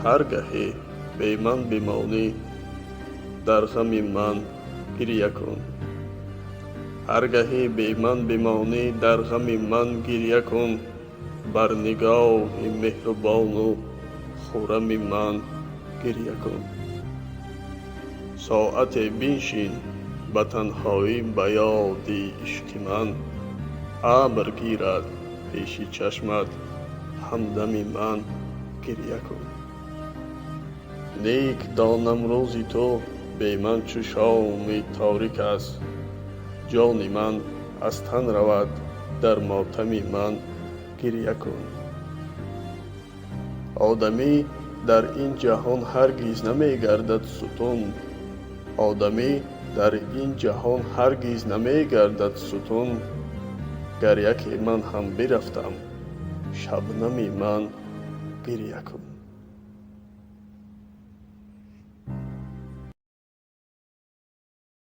هر گهی بی من بمانی در غم من گریه کن. هر گهی بی من بمانی در غم من گریه کن. بر نگاه مهربان و خرم من گریه کن. ساعت بنشین به تنهایی به یاد عشق من. ابر گیرد پیش چشمت همدم من گریه کن. نیک دانم روزی تو بی من چو شام تاریک است. جان من از تن رود در ماتم من گریه کن. آدمی در این جهان هرگز نمی گردد ستون. آدمی در این جهان هرگز نمی گردد ستون. گر یکی من هم برفتم شبنم من گریه کن.